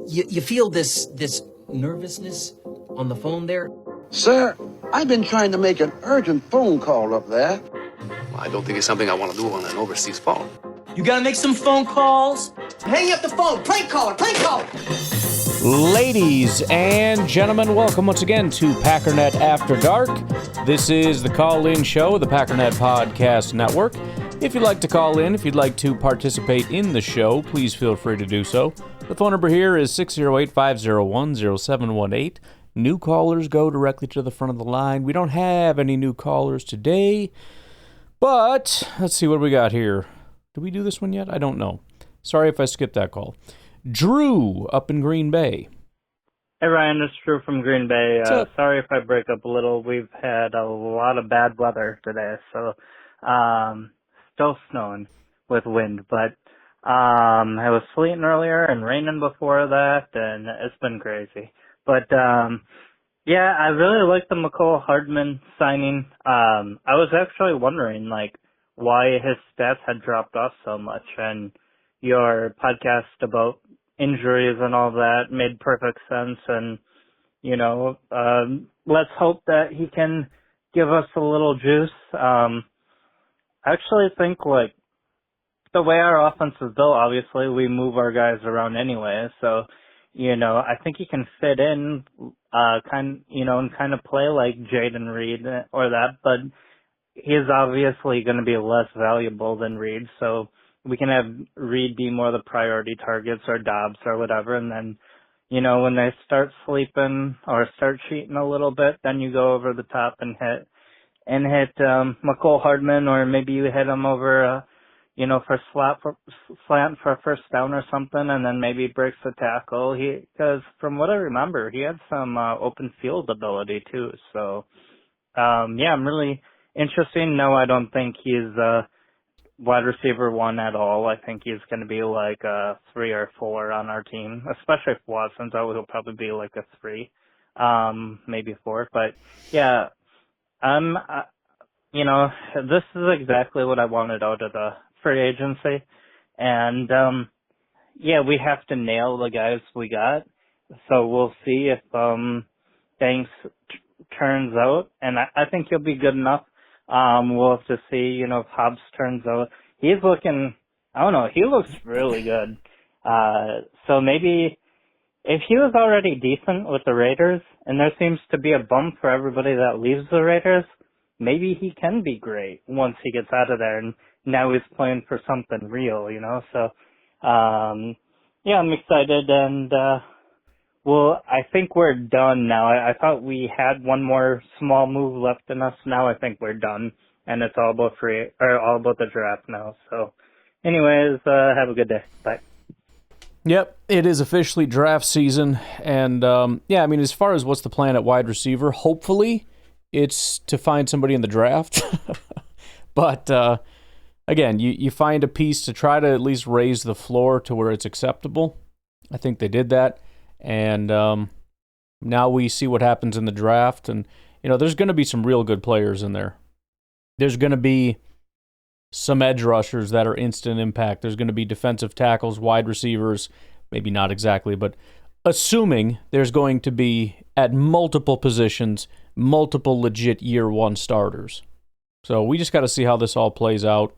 You feel this nervousness on the phone there? Sir, I've been trying to make an urgent phone call up there. Well, I don't think it's something I want to do on an overseas phone. You gotta make some phone calls. Hang up the phone. Prank caller. Prank caller. Ladies and gentlemen, welcome once again to Packernet After Dark. This is the call-in show of the Packernet Podcast Network. If you'd like to call in, if you'd like to participate in the show, please feel free to do so. The phone number here is 608-501-0718. New callers go directly to the front of the line. We don't have any new callers today, but let's see what we got here. Did we do this one yet? I don't know. Sorry if I skipped that call. Drew up in Green Bay. Hey Ryan, it's Drew from Green Bay. Sorry if I break up a little. We've had a lot of bad weather today, so still snowing with wind, but it was sleeting earlier and raining before that, and it's been crazy. But yeah, I really like the Mecole Hardman signing. I was actually wondering why his stats had dropped off so much, and your podcast about injuries and all that made perfect sense. And let's hope that he can give us a little juice. I actually think the way our offense is built, obviously we move our guys around anyway, so I think he can fit in and kind of play like Jaden Reed or that, but he's obviously going to be less valuable than Reed, so we can have Reed be more the priority targets or Dobbs or whatever, and then when they start sleeping or start cheating a little bit, then you go over the top and hit Mecole Hardman, or maybe you hit him over for slant for a first down or something, and then maybe breaks the tackle. Because from what I remember, he had some open field ability too. So, yeah, I'm really interested. No, I don't think he's wide receiver one at all. I think he's going to be like a 3 or 4 on our team, especially if Watson's out. He'll probably be like a 3, maybe 4. But yeah, this is exactly what I wanted out of the free agency, and yeah, we have to nail the guys we got. So we'll see if Banks turns out, and I think he'll be good enough. We'll have to see, if Hobbs turns out. He's looking, I don't know, he looks really good. So maybe if he was already decent with the Raiders, and there seems to be a bump for everybody that leaves the Raiders, maybe he can be great once he gets out of there, and now he's playing for something real, So, yeah, I'm excited, and I think we're done now. I thought we had one more small move left in us. Now I think we're done, and it's all about all about the draft now. So, anyways, have a good day. Bye. Yep, it is officially draft season, and yeah, I mean, as far as what's the plan at wide receiver, hopefully it's to find somebody in the draft. But again, you find a piece to try to at least raise the floor to where it's acceptable. I think they did that. And now we see what happens in the draft. And, there's going to be some real good players in there. There's going to be some edge rushers that are instant impact. There's going to be defensive tackles, wide receivers, maybe not exactly, but assuming there's going to be, at multiple positions, multiple legit year one starters. So we just got to see how this all plays out.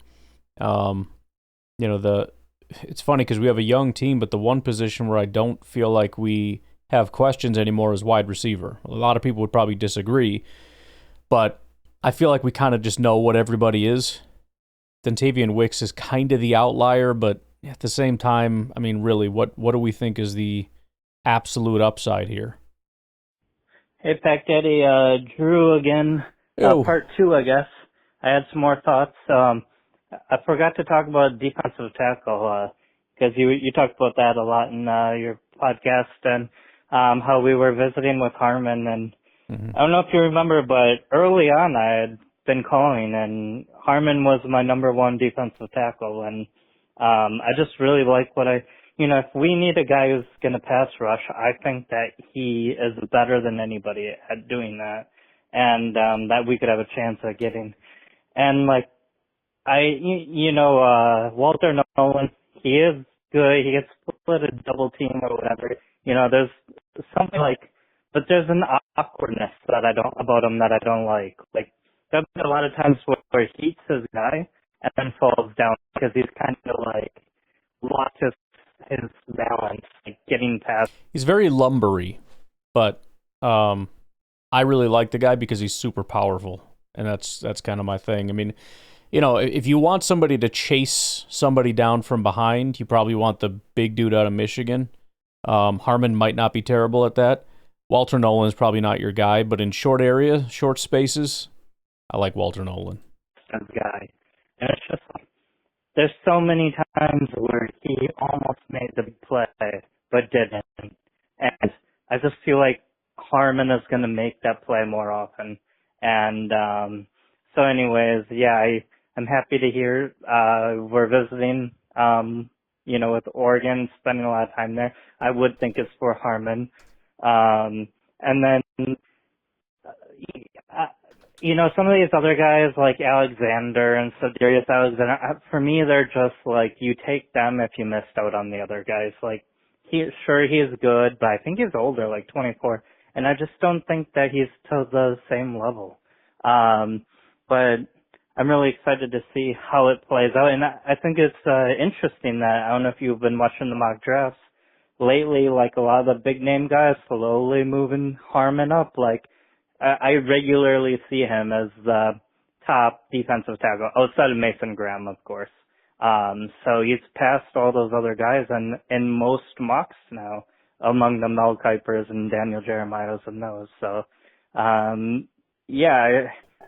It's funny because we have a young team, but the one position where I don't feel like we have questions anymore is wide receiver. A lot of people would probably disagree, but I feel like we kind of just know what everybody is. Dontavian Wicks is kind of the outlier, but at the same time, I mean, really, what do we think is the absolute upside here? Hey, Pack Daddy, Drew again. Part 2, I guess. I had some more thoughts. I forgot to talk about defensive tackle, because you talked about that a lot in your podcast, and how we were visiting with Harmon, and I don't know if you remember, but early on I had been calling, and Harmon was my number 1 defensive tackle, and I just really like if we need a guy who's going to pass rush, I think that he is better than anybody at doing that, and that we could have a chance at getting. And Walter Nolan, he is good. He gets split a double team or whatever. There's something like, but there's an awkwardness about him that I don't like. Like, there'll be a lot of times where he eats his guy and then falls down because he's kind of like lost his balance, like getting past. He's very lumbery, but I really like the guy because he's super powerful, and that's kind of my thing. I mean, if you want somebody to chase somebody down from behind, you probably want the big dude out of Michigan. Harmon might not be terrible at that. Walter Nolan is probably not your guy, but in short spaces, I like Walter Nolan. Guy, and it's just there's so many times where he almost made the play but didn't, and I just feel like Harmon is going to make that play more often. And so, anyways, yeah, I'm happy to hear we're visiting. With Oregon, spending a lot of time there. I would think it's for Harmon. And then, some of these other guys like Alexander and Cedarius Alexander, for me, they're just like, you take them if you missed out on the other guys. Like, he's good, but I think he's older, like 24. And I just don't think that he's to the same level. But I'm really excited to see how it plays out. And I think it's interesting that, I don't know if you've been watching the mock drafts lately, like a lot of the big name guys slowly moving Harmon up. Like, I regularly see him as the top defensive tackle, outside of Mason Graham, of course. So he's passed all those other guys in most mocks now, among the Mel Kuypers and Daniel Jeremiahs and those. So,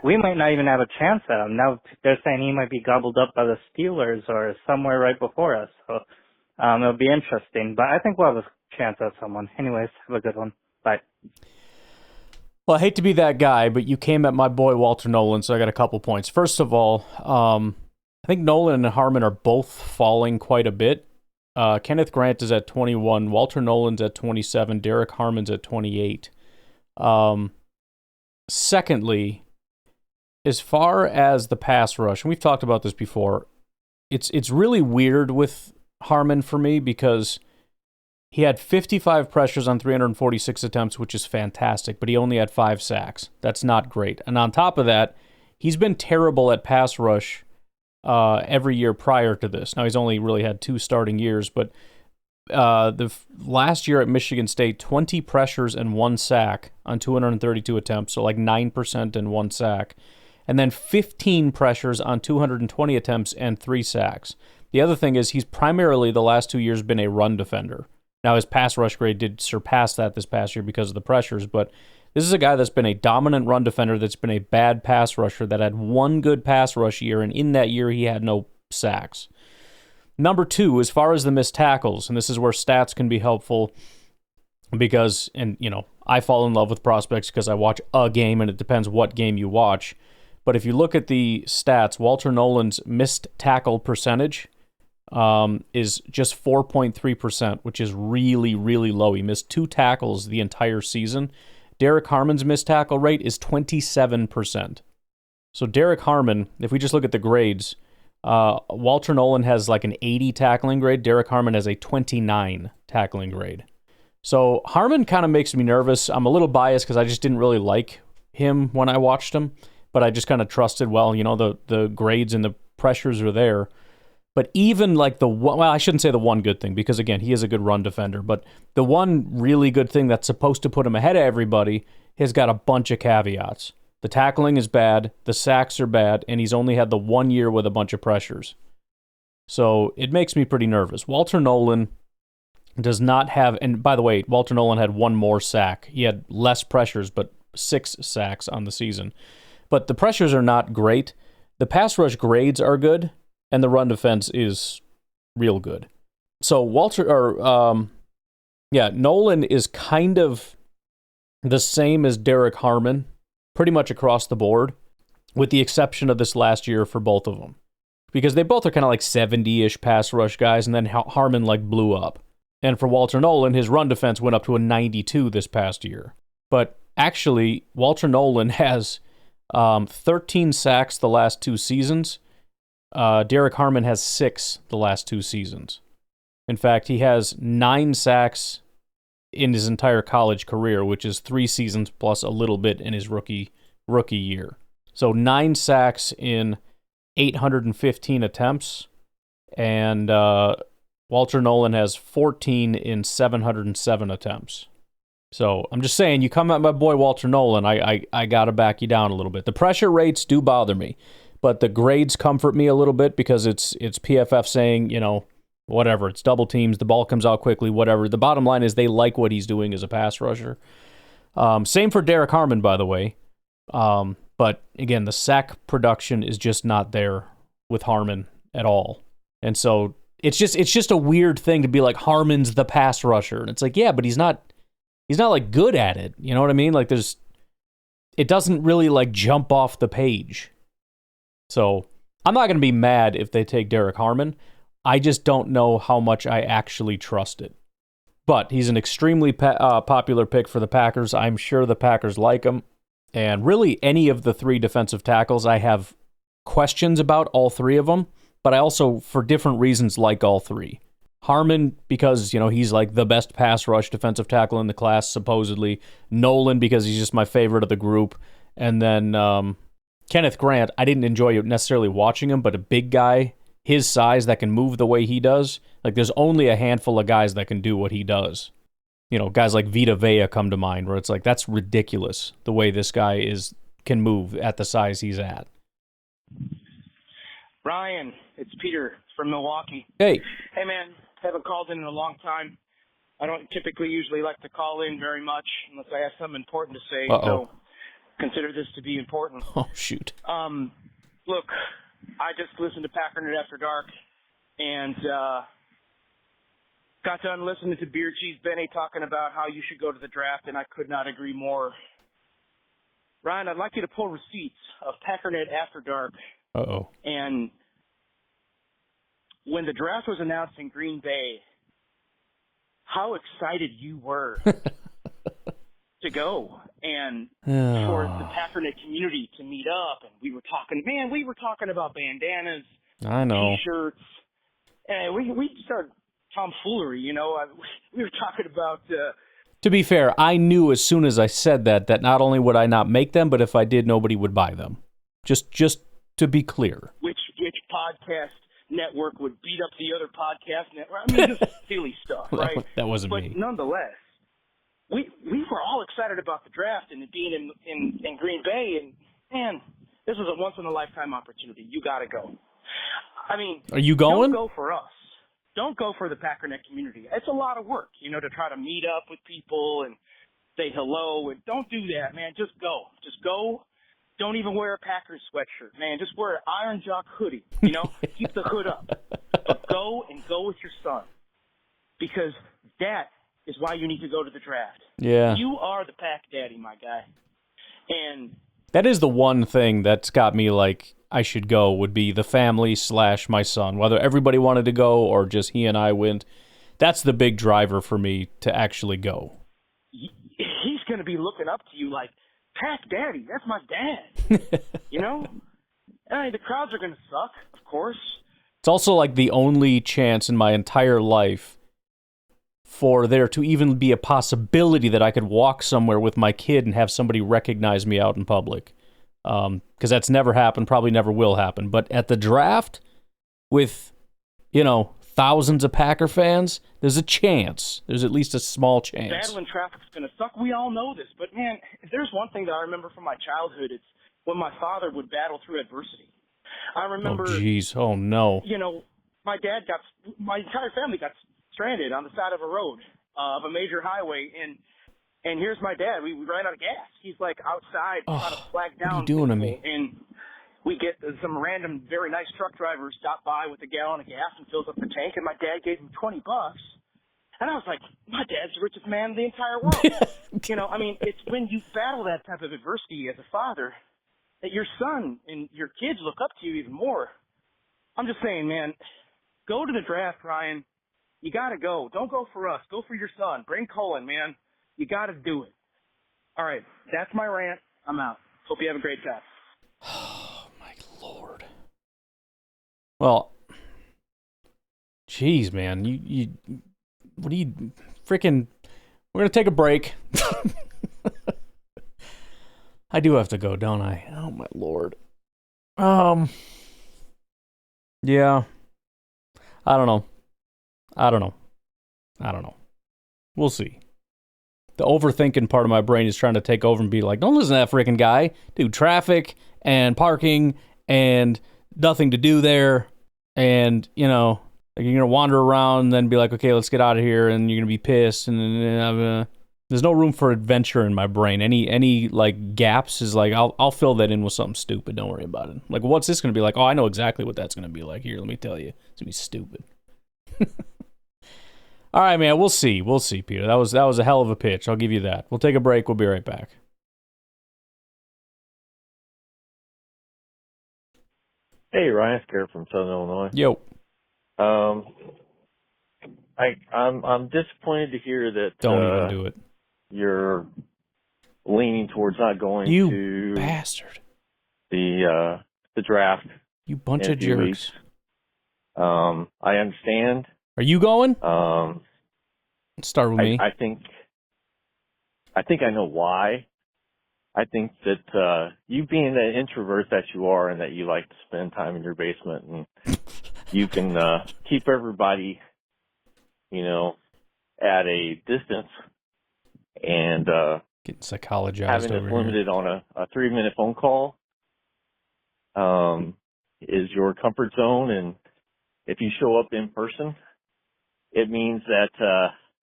we might not even have a chance at him. Now they're saying he might be gobbled up by the Steelers or somewhere right before us. So, it'll be interesting. But I think we'll have a chance at someone. Anyways, have a good one. Bye. Well, I hate to be that guy, but you came at my boy Walter Nolan, so I got a couple points. First of all, I think Nolan and Harmon are both falling quite a bit. Kenneth Grant is at 21, Walter Nolan's at 27, Derek Harmon's at 28. Secondly, as far as the pass rush, and we've talked about this before, it's really weird with Harmon for me because he had 55 pressures on 346 attempts, which is fantastic, but he only had 5 sacks. That's not great. And on top of that, he's been terrible at pass rush every year prior to this. Now, he's only really had 2 starting years, but last year at Michigan State, 20 pressures and 1 sack on 232 attempts, so like 9% and 1 sack. And then 15 pressures on 220 attempts and 3 sacks. The other thing is he's primarily the last 2 years been a run defender. Now, his pass rush grade did surpass that this past year because of the pressures, but this is a guy that's been a dominant run defender, that's been a bad pass rusher, that had 1 good pass rush year, and in that year he had no sacks. Number 2, as far as the missed tackles, and this is where stats can be helpful because, I fall in love with prospects because I watch a game, and it depends what game you watch. But if you look at the stats, Walter Nolan's missed tackle percentage is just 4.3%, which is really, really low. He missed 2 tackles the entire season. Derek Harmon's missed tackle rate is 27%. So Derek Harmon, if we just look at the grades, Walter Nolan has like an 80 tackling grade. Derek Harmon has a 29 tackling grade. So Harmon kind of makes me nervous. I'm a little biased because I just didn't really like him when I watched him, but I just kind of trusted, the grades and the pressures are there. But even like I shouldn't say the one good thing, because again, he is a good run defender, but the one really good thing that's supposed to put him ahead of everybody has got a bunch of caveats. The tackling is bad, the sacks are bad, and he's only had the 1 year with a bunch of pressures. So it makes me pretty nervous. Walter Nolan does not have, and by the way, Walter Nolan had 1 more sack. He had less pressures, but 6 sacks on the season. But the pressures are not great. The pass rush grades are good, and the run defense is real good. So Nolan is kind of the same as Derek Harmon, pretty much across the board, with the exception of this last year for both of them. Because they both are kind of like 70-ish pass rush guys, and then Harmon like blew up. And for Walter Nolan, his run defense went up to a 92 this past year. But actually, Walter Nolan has 13 sacks the last 2 seasons. Derek Harmon has 6 the last 2 seasons. In fact, he has 9 sacks in his entire college career, which is 3 seasons plus a little bit in his rookie year. So 9 sacks in 815 attempts, and Walter Nolan has 14 in 707 attempts. So I'm just saying, you come at my boy Walter Nolan, I got to back you down a little bit. The pressure rates do bother me, but the grades comfort me a little bit because it's PFF saying, whatever, it's double teams, the ball comes out quickly, whatever. The bottom line is they like what he's doing as a pass rusher. Same for Derek Harmon, by the way. But again, the sack production is just not there with Harmon at all. And so it's just a weird thing to be like, Harmon's the pass rusher. And it's like, yeah, but he's not like good at it. You know what I mean? Like it doesn't really like jump off the page. So I'm not going to be mad if they take Derek Harmon. I just don't know how much I actually trust it. But he's an extremely popular pick for the Packers. I'm sure the Packers like him. And really, any of the 3 defensive tackles, I have questions about all 3 of them. But I also, for different reasons, like all 3. Harmon, because, he's like the best pass rush defensive tackle in the class, supposedly. Nolan, because he's just my favorite of the group. And then Kenneth Grant, I didn't enjoy necessarily watching him, but a big guy his size that can move the way he does, like there's only a handful of guys that can do what he does. Guys like Vita Vea come to mind, where it's like, that's ridiculous the way this guy can move at the size he's at. Ryan, it's Peter from Milwaukee. Hey, man, haven't called in a long time. I don't usually like to call in very much unless I have something important to say. Uh-oh. So consider this to be important. Oh, shoot. Look, I just listened to Packernet After Dark and got done listening to Beer Cheese Benny talking about how you should go to the draft, and I could not agree more. Ryan, I'd like you to pull receipts of Packernet After Dark. Uh-oh. And when the draft was announced in Green Bay, how excited you were to go and for the Packernet community to meet up. And we were talking about bandanas, I know, T-shirts, and we started tomfoolery, we were talking about... To be fair, I knew as soon as I said that not only would I not make them, but if I did, nobody would buy them. Just to be clear. Which podcast network would beat up the other podcast network? I mean, just silly stuff, right? That wasn't but me. But nonetheless, we were all excited about the draft and it being in Green Bay, and man, this was a once-in-a-lifetime opportunity. You got to go. I mean, are you going? Don't go for us. Don't go for the Packernet community. It's a lot of work, to try to meet up with people and say hello. And don't do that, man. Just go. Just go. Don't even wear a Packers sweatshirt, man. Just wear an Iron Jock hoodie, Keep the hood up. But go with your son. Because that is why you need to go to the draft. Yeah. You are the Pack Daddy, my guy. And that is the one thing that's got me like, I should go, would be the family / my son. Whether everybody wanted to go or just he and I went, that's the big driver for me to actually go. He's going to be looking up to you like, Pack Daddy, that's my dad. I mean, the crowds are going to suck, of course. It's also like the only chance in my entire life for there to even be a possibility that I could walk somewhere with my kid and have somebody recognize me out in public. Because that's never happened, probably never will happen. But at the draft, with, thousands of Packer fans, there's a chance. There's at least a small chance. Battling traffic's going to suck. We all know this. But, man, if there's one thing that I remember from my childhood, it's when my father would battle through adversity. I remember... Oh, jeez. Oh, no. My entire family got stranded on the side of a road of a major highway, and here's my dad. We ran out of gas. He's like outside trying to flag down. What are you doing to me? And we get some random, very nice truck driver stop by with a gallon of gas and fills up the tank, and my dad gave him $20. And I was like, my dad's the richest man in the entire world. I mean, it's when you battle that type of adversity as a father that your son and your kids look up to you even more. I'm just saying, man, go to the draft, Ryan. You got to go. Don't go for us. Go for your son. Bring Colin, man. You got to do it. All right. That's my rant. I'm out. Hope you have a great time. Oh, my Lord. Well, geez, man. You what do you freaking We're going to take a break. I do have to go, don't I? Oh, my Lord. Yeah. I don't know. We'll see. The overthinking part of my brain is trying to take over and be like, don't listen to that freaking guy. Dude, traffic and parking and nothing to do there. And, you know, like you're going to wander around and then be like, okay, let's get out of here. And you're going to be pissed. And then there's no room for adventure in my brain. Any like gaps is like, I'll fill that in with something stupid. Don't worry about it. Like, what's this going to be like? Oh, I know exactly what that's going to be like. Here, let me tell you. It's going to be stupid. All right, man. We'll see. We'll see, Peter. That was a hell of a pitch. I'll give you that. We'll take a break. We'll be right back. Hey, Ryan Scare from Southern Illinois. Yo. I'm disappointed to hear that Don't even do it. You're leaning towards not going to bastard. The draft. You bunch of jerks. Weeks. I understand. Are you going? Start with me. I think I know why. I think that you being the introvert that you are and that you like to spend time in your basement and you can keep everybody, you know, at a distance and getting psychologized having over it limited here. on a 3-minute phone call is your comfort zone. And if you show up in person, it means that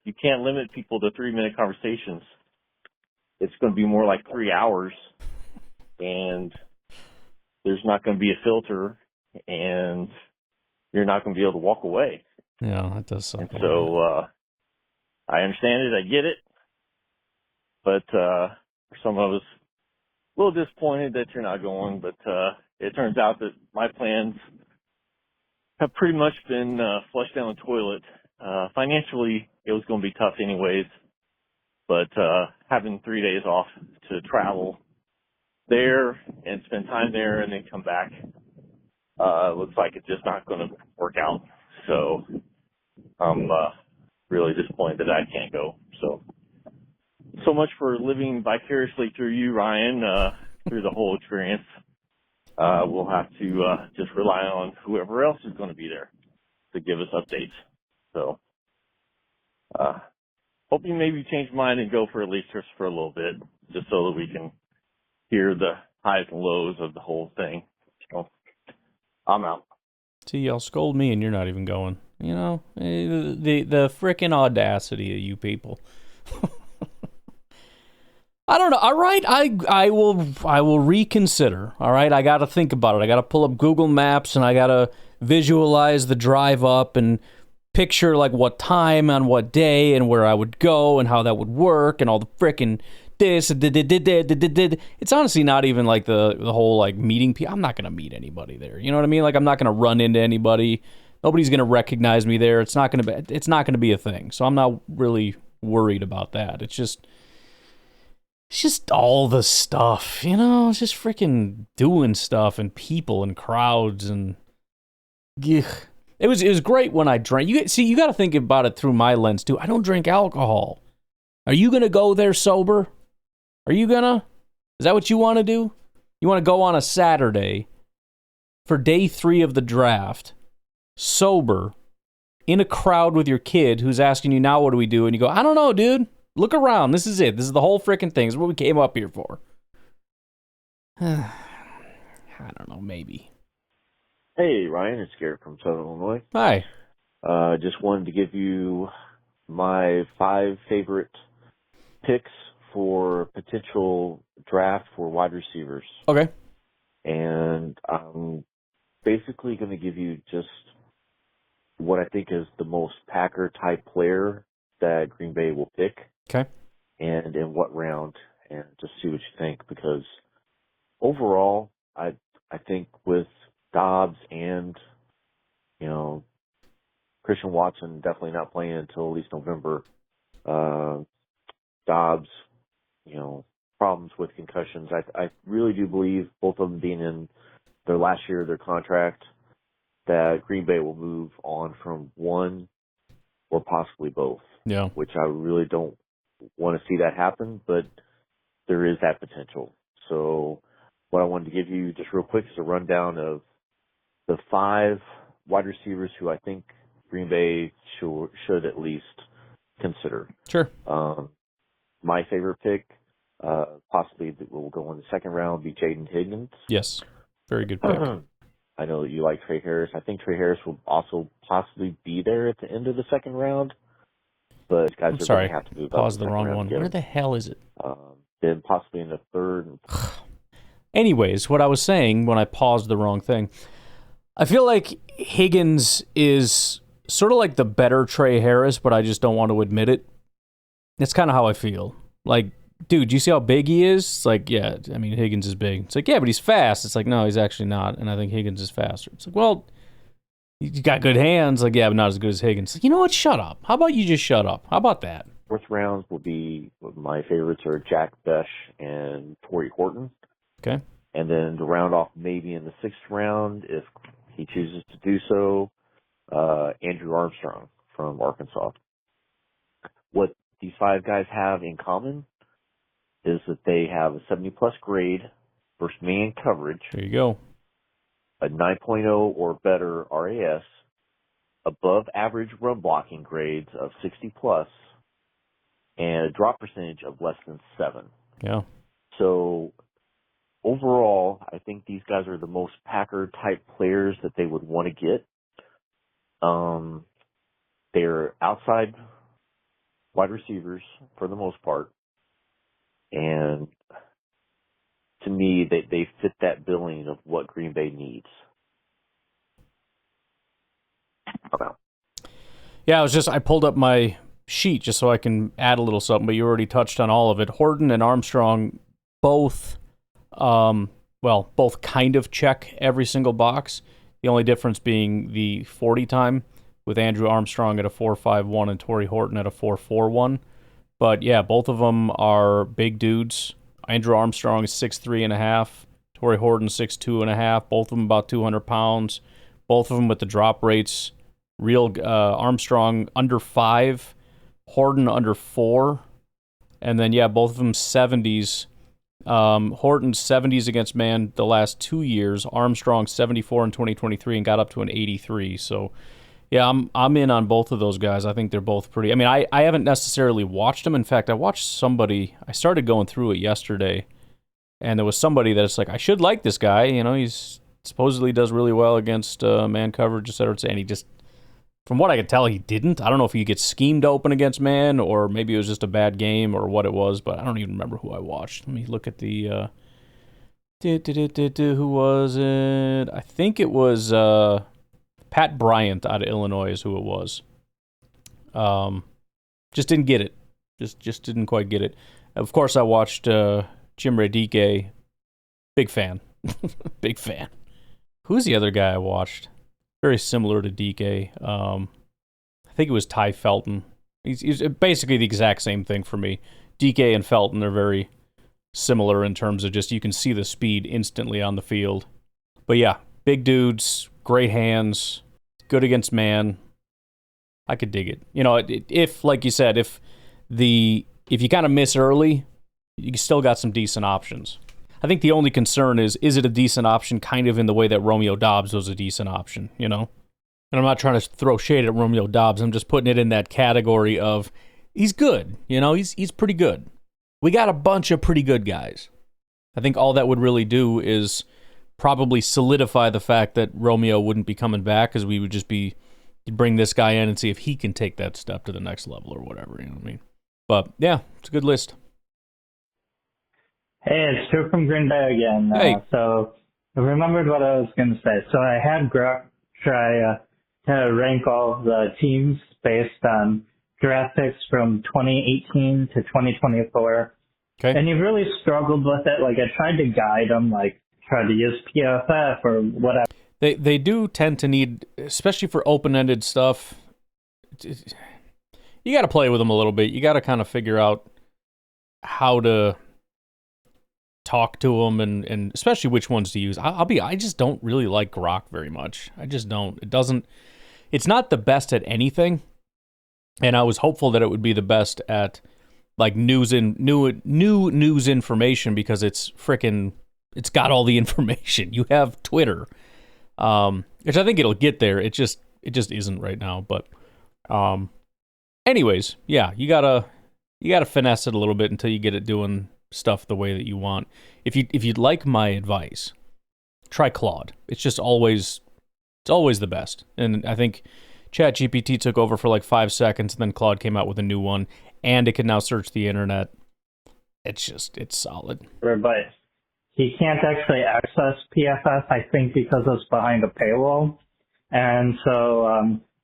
you can't limit people to 3-minute conversations. It's going to be more like 3 hours, and there's not going to be a filter, and you're not going to be able to walk away. Yeah, that does suck. And so I understand it. I get it. But for some of us, a little disappointed that you're not going. But it turns out that my plans have pretty much been flushed down the toilet. Financially, it was going to be tough anyways. But having 3 days off to travel there and spend time there and then come back looks like it's just not going to work out. So I'm really disappointed that I can't go. So much for living vicariously through you, Ryan, through the whole experience. We'll have to just rely on whoever else is going to be there to give us updates. So hope you maybe change your mind and go for at least just for a little bit, just so that we can hear the highs and lows of the whole thing. So I'm out. See, y'all scold me and you're not even going. You know, the frickin' audacity of you people. I don't know. All right, I will reconsider. All right, I got to think about it. I got to pull up Google Maps and I got to visualize the drive up and picture like what time on what day and where I would go and how that would work and all the frickin' this. It's honestly not even like the whole like meeting people. I'm not gonna meet anybody there. You know what I mean? Like I'm not gonna run into anybody. Nobody's gonna recognize me there. It's not gonna be a thing. So I'm not really worried about that. It's just all the stuff, you know. It's just freaking doing stuff and people and crowds and. Ugh. It was great when I drank. You got to think about it through my lens too. I don't drink alcohol. Are you gonna go there sober? Are you gonna? Is that what you want to do? You want to go on a Saturday for day 3 of the draft, sober, in a crowd with your kid who's asking you, now what do we do? And you go, I don't know, dude. Look around. This is it. This is the whole freaking thing. This is what we came up here for. I don't know, maybe. Hey, Ryan, it's Garrett from Southern Illinois. Hi. Just wanted to give you my 5 favorite picks for potential draft for wide receivers. Okay. And I'm basically going to give you just what I think is the most Packer-type player that Green Bay will pick. Okay. And in what round, and just see what you think. Because overall, I think with Dobbs and, you know, Christian Watson definitely not playing until at least November. Dobbs, you know, problems with concussions. I really do believe both of them being in their last year of their contract that Green Bay will move on from one or possibly both. Yeah. Which I really don't want to see that happen, but there is that potential. So what I wanted to give you just real quick is a rundown of the 5 wide receivers who I think Green Bay should at least consider. Sure. My favorite pick, possibly that will go in the second round, be Jaden Higgins. Yes. Very good pick. I know that you like Trey Harris. I think Trey Harris will also possibly be there at the end of the second round. But guys are going to have to move up. Pause the wrong one. Where the hell is it? Then possibly in the third. Anyways, what I was saying when I paused the wrong thing, I feel like Higgins is sort of like the better Trey Harris, but I just don't want to admit it. That's kind of how I feel. Like, dude, you see how big he is? It's like, yeah, I mean, Higgins is big. It's like, yeah, but he's fast. It's like, no, he's actually not, and I think Higgins is faster. It's like, well, he's got good hands. Like, yeah, but not as good as Higgins. Like, you know what? Shut up. How about you just shut up? How about that? Fourth rounds will be, my favorites are Jack Besh and Torrey Horton. Okay. And then to round off maybe in the 6th round, if he chooses to do so, Andrew Armstrong from Arkansas. What these 5 guys have in common is that they have a 70-plus grade, first man coverage. There you go. A 9.0 or better RAS, above average run blocking grades of 60-plus, and a drop percentage of less than 7. Yeah. So overall, I think these guys are the most Packer-type players that they would want to get. They're outside wide receivers for the most part. And to me, they fit that billing of what Green Bay needs. Okay. Yeah, I pulled up my sheet just so I can add a little something, but you already touched on all of it. Horton and Armstrong both kind of check every single box. The only difference being the 40 time, with Andrew Armstrong at a 4.51 and Torrey Horton at a 4.41. But yeah, both of them are big dudes. Andrew Armstrong is 6'3.5", Torrey Horton 6'2.5", both of them about 200 pounds. Both of them with the drop rates. Armstrong under 5, Horton under 4, and then both of them 70s. Horton 70s against man the last 2 years. Armstrong 74 in 2023 and got up to an 83. So yeah, I'm in on both of those guys. I think they're both pretty. I mean, I haven't necessarily watched them. In fact, I watched somebody. I started going through it yesterday, and there was somebody that's like, I should like this guy. You know, he's supposedly does really well against man coverage, et cetera. And he just, from what I could tell, he didn't. I don't know if he gets schemed open against man, or maybe it was just a bad game, or what it was. But I don't even remember who I watched. Let me look at the. Who was it? I think it was. Pat Bryant out of Illinois is who it was. Just didn't get it. Just didn't quite get it. Of course, I watched Jim Radike. Big fan. Big fan. Who's the other guy I watched? Very similar to DK. I think it was Ty Felton. He's basically the exact same thing for me. DK and Felton are very similar in terms of just you can see the speed instantly on the field. But yeah, big dudes. Great hands, good against man. I could dig it. You know, if like you said, if you kind of miss early, you still got some decent options. I think the only concern is it a decent option kind of in the way that Romeo Doubs was a decent option, you know? And I'm not trying to throw shade at Romeo Doubs. I'm just putting it in that category of he's good, you know? He's pretty good. We got a bunch of pretty good guys. I think all that would really do is probably solidify the fact that Romeo wouldn't be coming back, because we would just be bring this guy in and see if he can take that step to the next level or whatever, you know what I mean? But yeah, it's a good list. Hey, it's Stu from Green Bay again. Hey. So I remembered what I was going to say. So I had Grok try to rank all the teams based on draft picks from 2018 to 2024. Okay. And he really struggled with it. Like, I tried to guide him, like, try to use PFF or whatever. They do tend to need, especially for open-ended stuff, you got to play with them a little bit. You got to kind of figure out how to talk to them and especially which ones to use. I just don't really like Grok very much. I just don't. It's not the best at anything, and I was hopeful that it would be the best at like new news information because it's got all the information. You have Twitter, which I think it'll get there. It just isn't right now. But anyways, yeah, you gotta finesse it a little bit until you get it doing stuff the way that you want. If you'd like my advice, try Claude. It's always the best. And I think ChatGPT took over for like 5 seconds, and then Claude came out with a new one, and it can now search the internet. It's solid. But he can't actually access PFF, I think, because it's behind a paywall. And so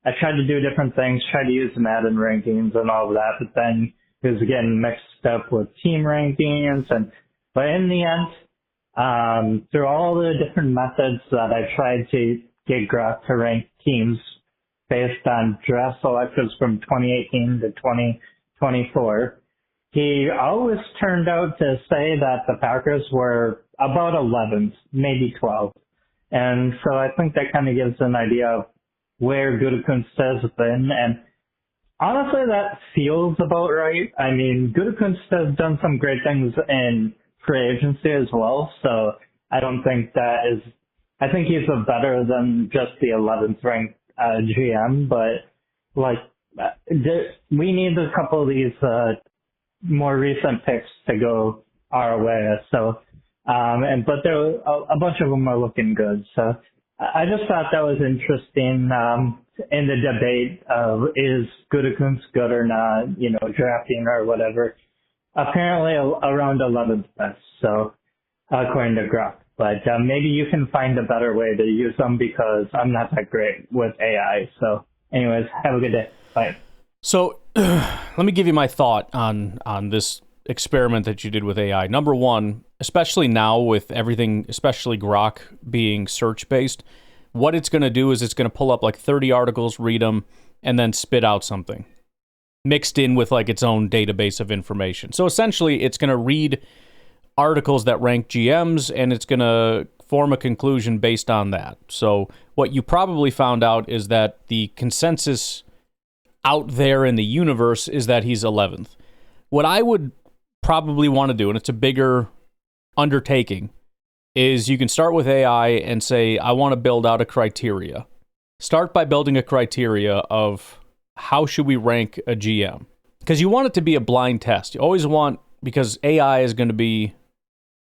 I tried to do different things, tried to use Madden rankings and all of that, but then it was getting mixed up with team rankings. But in the end, through all the different methods that I tried to get Grok to rank teams based on draft selections from 2018 to 2024, he always turned out to say that the Packers were about 11th, maybe 12th. And so I think that kind of gives an idea of where Gutekunst has been. And honestly, that feels about right. I mean, Gutekunst has done some great things in free agency as well. So I don't think I think he's a better than just the 11th ranked GM, but like we need a couple of these more recent picks to go our way. So, but there a bunch of them are looking good. So I just thought that was interesting in the debate of is Gutekunst good or not, drafting or whatever. Apparently around 11th best. So according to Grok. But maybe you can find a better way to use them because I'm not that great with AI. So anyways, have a good day. Bye. So let me give you my thought on this experiment that you did with AI. Number one, especially now with everything, especially Grok being search-based, what it's going to do is it's going to pull up like 30 articles, read them, and then spit out something mixed in with like its own database of information. So essentially, it's going to read articles that rank GMs, and it's going to form a conclusion based on that. So what you probably found out is that the consensus out there in the universe is that he's 11th. What I would probably want to do, and it's a bigger undertaking, is you can start with AI and say, I want to build out a criteria. Start by building a criteria of how should we rank a GM? Because you want it to be a blind test. You always want, because AI is going to be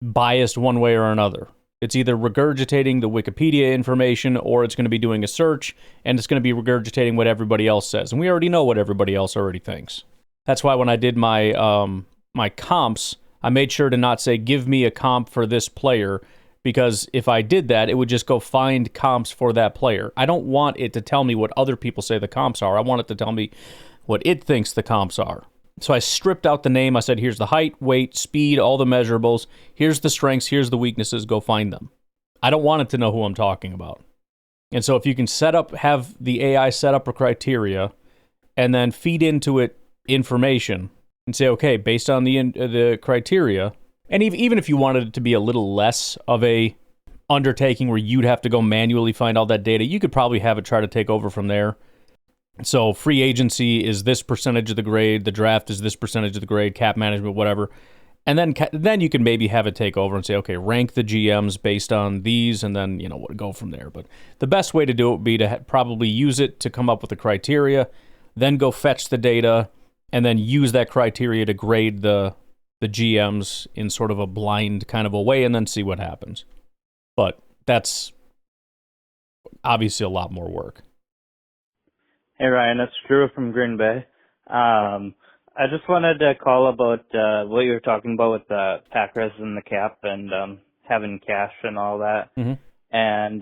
biased one way or another. It's either regurgitating the Wikipedia information or it's going to be doing a search and it's going to be regurgitating what everybody else says. And we already know what everybody else already thinks. That's why when I did my my comps, I made sure to not say, give me a comp for this player, because if I did that, it would just go find comps for that player. I don't want it to tell me what other people say the comps are. I want it to tell me what it thinks the comps are. So I stripped out the name. I said, here's the height, weight, speed, all the measurables. Here's the strengths. Here's the weaknesses. Go find them. I don't want it to know who I'm talking about. And so if you can have the AI set up a criteria and then feed into it information and say, okay, based on the criteria, and even if you wanted it to be a little less of a undertaking where you'd have to go manually find all that data, you could probably have it try to take over from there. So free agency is this percentage of the grade, the draft is this percentage of the grade, cap management, whatever. And then you can maybe have it take over and say, okay, rank the GMs based on these, and then, go from there. But the best way to do it would be to probably use it to come up with the criteria, then go fetch the data, and then use that criteria to grade the GMs in sort of a blind kind of a way, and then see what happens. But that's obviously a lot more work. Hey Ryan, it's Drew from Green Bay. I just wanted to call about what you were talking about with the Packers and the cap and having cash and all that. Mm-hmm. And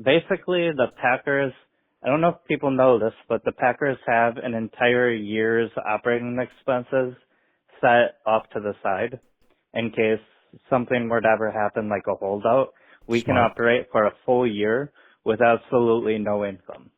basically the Packers, I don't know if people know this, but the Packers have an entire year's operating expenses set off to the side in case something were to ever happen, like a holdout. We can operate for a full year with absolutely no income.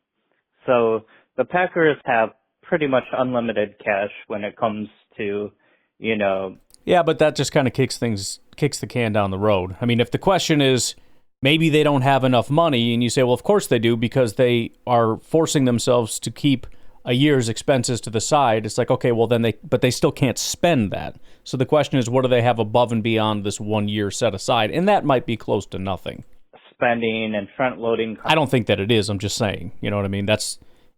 So the Packers have pretty much unlimited cash when it comes to, Yeah, but that just kind of kicks the can down the road. I mean, if the question is maybe they don't have enough money, and you say, well, of course they do, because they are forcing themselves to keep a year's expenses to the side, it's like, okay, well then they still can't spend that. So the question is, what do they have above and beyond this 1 year set aside? And that might be close to nothing. Spending and front loading. I don't think that it is. I'm just saying, you know what I mean?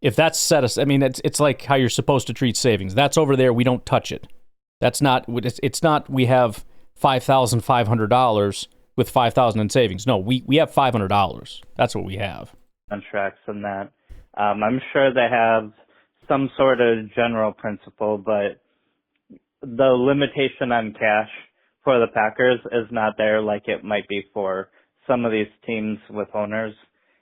If that's set us, I mean, it's like how you're supposed to treat savings. That's over there. We don't touch it. That's not, it's not, we have $5,500 with $5,000 in savings. No, we have $500. That's what we have. Contracts and that. I'm sure they have some sort of general principle, but the limitation on cash for the Packers is not there like it might be for some of these teams with owners.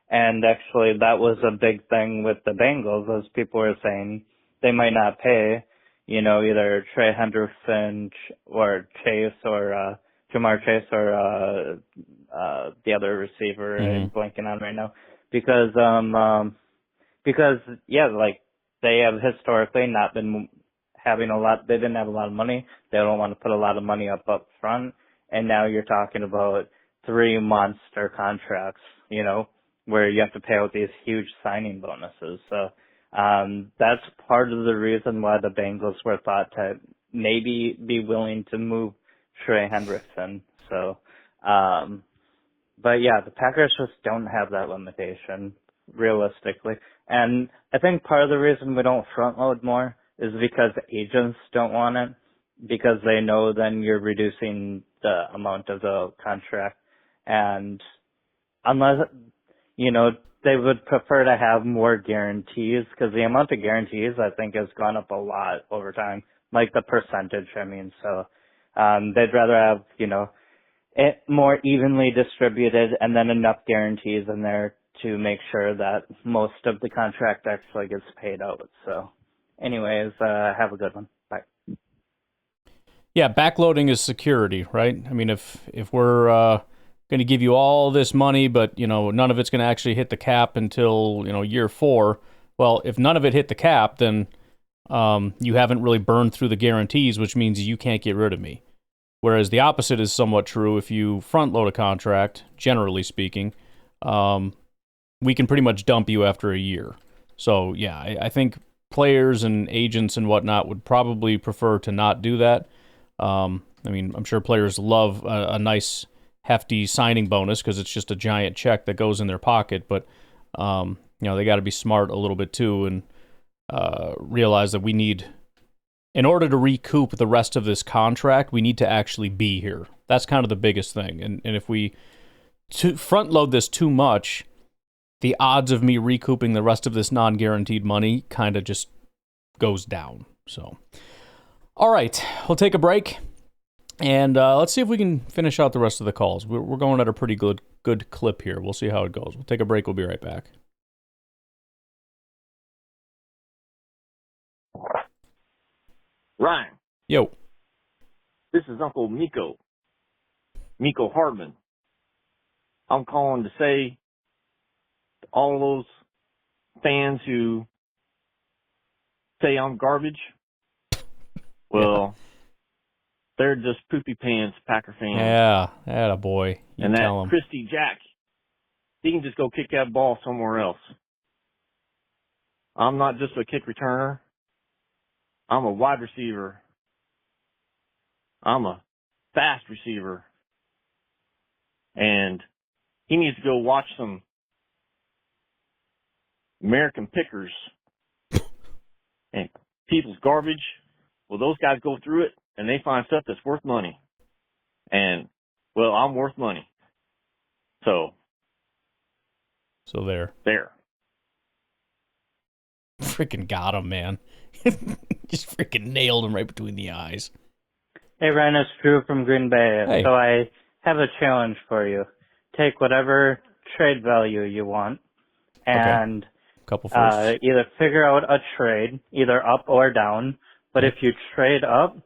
And actually, that was a big thing with the Bengals, as people were saying they might not pay, either Trey Hendrickson or Chase or Jamar Chase or the other receiver I'm blanking on right now, because they have historically not been having they didn't have a lot of money. They don't want to put a lot of money up front. And now you're talking about 3 monster contracts, where you have to pay out these huge signing bonuses. So, that's part of the reason why the Bengals were thought to maybe be willing to move Trey Hendrickson. So, but yeah, the Packers just don't have that limitation, realistically. And I think part of the reason we don't front load more is because agents don't want it, because they know then you're reducing the amount of the contract. And unless, they would prefer to have more guarantees, because the amount of guarantees, I think, has gone up a lot over time, like the percentage, So they'd rather have, it more evenly distributed and then enough guarantees in there to make sure that most of the contract actually gets paid out. So anyways, have a good one. Bye. Yeah, backloading is security, right? I mean, if we're going to give you all this money, but, none of it's going to actually hit the cap until, year 4, well, if none of it hit the cap, then you haven't really burned through the guarantees, which means you can't get rid of me. Whereas the opposite is somewhat true. If you front load a contract, generally speaking, we can pretty much dump you after a year. So, yeah, I think players and agents and whatnot would probably prefer to not do that. I'm sure players love a nice, hefty signing bonus because it's just a giant check that goes in their pocket. But, they got to be smart a little bit too and realize that we need, in order to recoup the rest of this contract, we need to actually be here. That's kind of the biggest thing. And if we front load this too much, the odds of me recouping the rest of this non-guaranteed money kind of just goes down. So, all right, we'll take a break, and let's see if we can finish out the rest of the calls. We're going at a pretty good clip here. We'll see how it goes. We'll take a break. We'll be right back. Ryan. Yo. This is Uncle Mecole Hardman. I'm calling to say to all of those fans who say I'm garbage, well, they're just poopy pants Packer fans. Yeah, attaboy. You and tell that 'em. Christy Jack, he can just go kick that ball somewhere else. I'm not just a kick returner. I'm a wide receiver. I'm a fast receiver. And he needs to go watch some American Pickers and people's garbage. Well, those guys go through it and they find stuff that's worth money. And, well, I'm worth money. So there. Freaking got him, man. Just freaking nailed him right between the eyes. Hey, Ryan, it's Drew from Green Bay. Hey. So I have a challenge for you. Take whatever trade value you want and Couple firsts. either figure out a trade, either up or down. But if you trade up,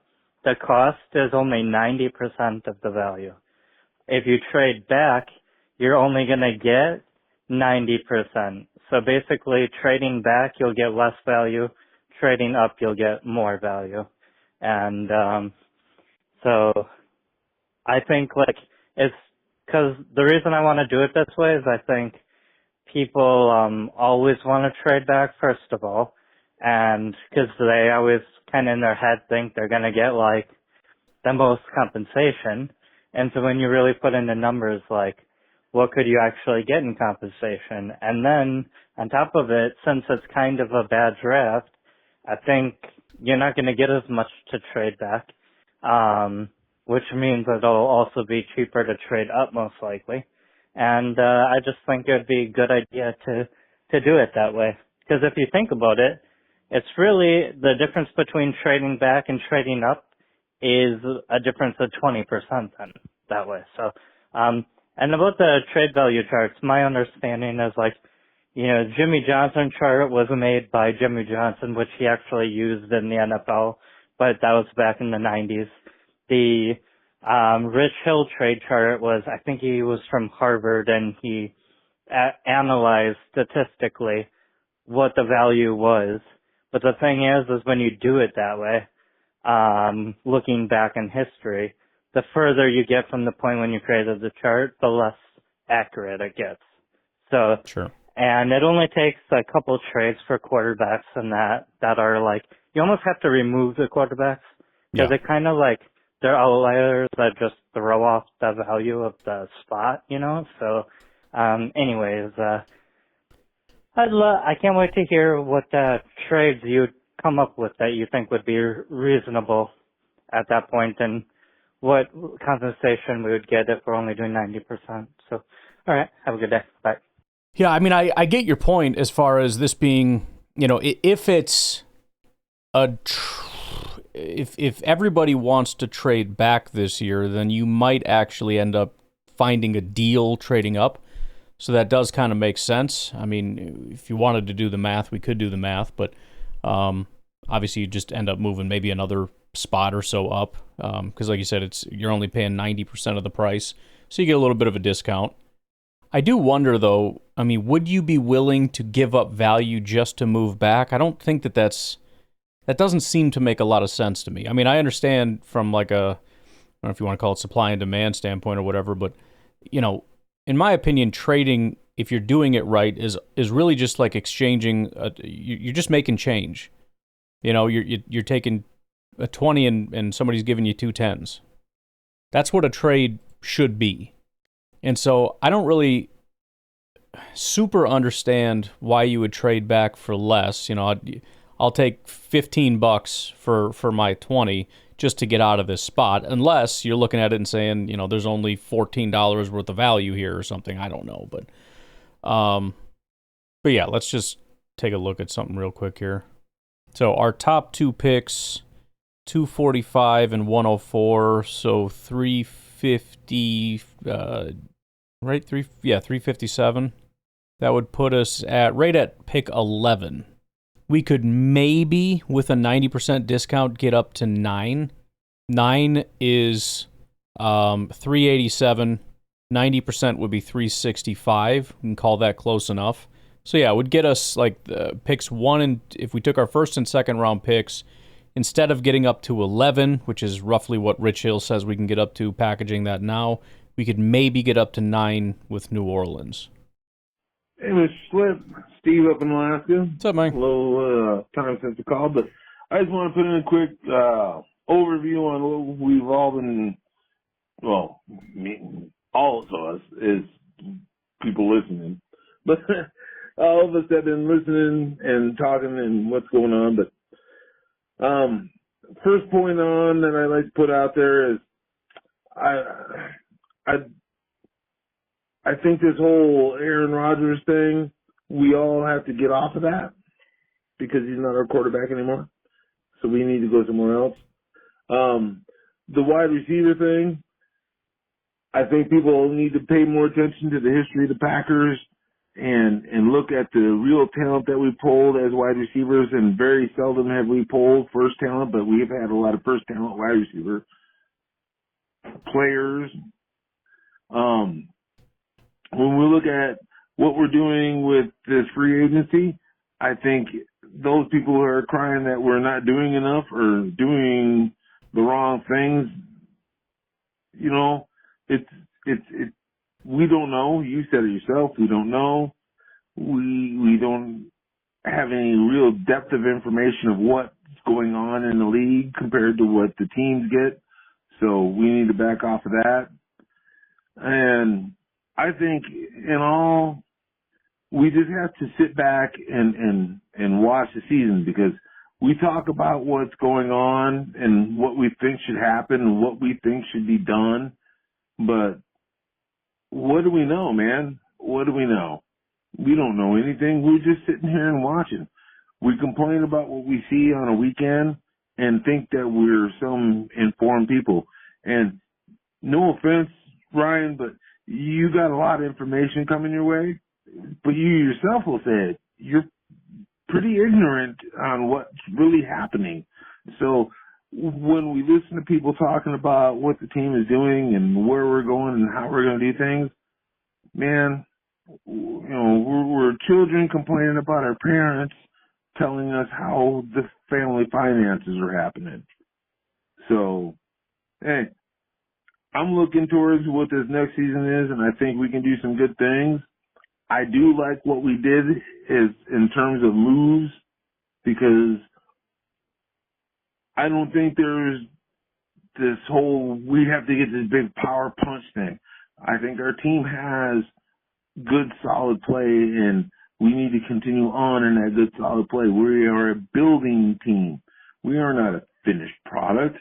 the cost is only 90% of the value. If you trade back, you're only going to get 90%. So basically, trading back, you'll get less value. Trading up, you'll get more value. And so I think it's because the reason I want to do it this way is I think people always want to trade back, first of all. And because they always kind of in their head think they're going to get like the most compensation. And so when you really put in the numbers, like, what could you actually get in compensation? And then on top of it, since it's kind of a bad draft, I think you're not going to get as much to trade back, which means it'll also be cheaper to trade up most likely. And I just think it would be a good idea to do it that way. Because if you think about it, it's really the difference between trading back and trading up is a difference of 20% then that way. So, and about the trade value charts, my understanding is like, Jimmy Johnson chart was made by Jimmy Johnson, which he actually used in the NFL, but that was back in the 90s. The Rich Hill trade chart I think he was from Harvard, and he analyzed statistically what the value was. But the thing is when you do it that way, looking back in history, the further you get from the point when you created the chart, the less accurate it gets. So, sure. And it only takes a couple trades for quarterbacks and that are like, you almost have to remove the quarterbacks because it kind of like, they're outliers that just throw off the value of the spot, So, anyways, I can't wait to hear what trades you'd come up with that you think would be reasonable at that point and what compensation we would get if we're only doing 90%. So, all right, have a good day. Bye. Yeah, I mean, I get your point as far as this being, if it's if everybody wants to trade back this year, then you might actually end up finding a deal trading up. So that does kind of make sense. I mean, if you wanted to do the math, we could do the math, but obviously you just end up moving maybe another spot or so up because, like you said, you're only paying 90% of the price, so you get a little bit of a discount. I do wonder, though, I mean, would you be willing to give up value just to move back? I don't think that doesn't seem to make a lot of sense to me. I mean, I understand from like I don't know if you want to call it supply and demand standpoint or whatever, but, in my opinion, trading, if you're doing it right, is really just like exchanging. You're just making change. You're taking a 20 and somebody's giving you 2 10s. That's what a trade should be. And so I don't really super understand why you would trade back for less. I'll take $15 for my 20 just to get out of this spot, unless you're looking at it and saying, there's only $14 worth of value here or something. I don't know, but yeah, let's just take a look at something real quick here. So our top 2 picks, 245 and 104, so 350, right? 357. That would put us right at pick 11. We could maybe, with a 90% discount, get up to 9. 9 is 387. 90% would be 365. We can call that close enough. So yeah, it would get us like picks 1 and if we took our first and second round picks, instead of getting up to 11, which is roughly what Rich Hill says we can get up to, packaging that now, we could maybe get up to 9 with New Orleans. Hey, Mr. Schlipp, Steve up in Alaska. What's up, Mike? A little time since the call, but I just want to put in a quick overview on what we've all been, well, all of us is people listening, but all of us have been listening and talking and what's going on. But first point on that I like to put out there is I think this whole Aaron Rodgers thing, we all have to get off of that because he's not our quarterback anymore. So we need to go somewhere else. The wide receiver thing, I think people need to pay more attention to the history of the Packers and look at the real talent that we pulled as wide receivers. And very seldom have we pulled first talent, but we've had a lot of first talent wide receiver players. When we look at what we're doing with this free agency, I think those people who are crying that we're not doing enough or doing the wrong things, we don't know. You said it yourself. We don't know. We don't have any real depth of information of what's going on in the league compared to what the teams get. So we need to back off of that. And I think in all, we just have to sit back and watch the season, because we talk about what's going on and what we think should happen and what we think should be done. But what do we know, man? What do we know? We don't know anything. We're just sitting here and watching. We complain about what we see on a weekend and think that we're some informed people. And no offense, Ryan, but you got a lot of information coming your way, but you yourself will say it. You're pretty ignorant on what's really happening. So when we listen to people talking about what the team is doing and where we're going and how we're going to do things, man, you know, we're children complaining about our parents telling us how the family finances are happening. So, hey, I'm looking towards what this next season is, and I think we can do some good things. I do like what we did is in terms of moves, because I don't think there's this whole we have to get this big power punch thing. I think our team has good solid play, and we need to continue on in that good solid play. We are a building team. We are not a finished product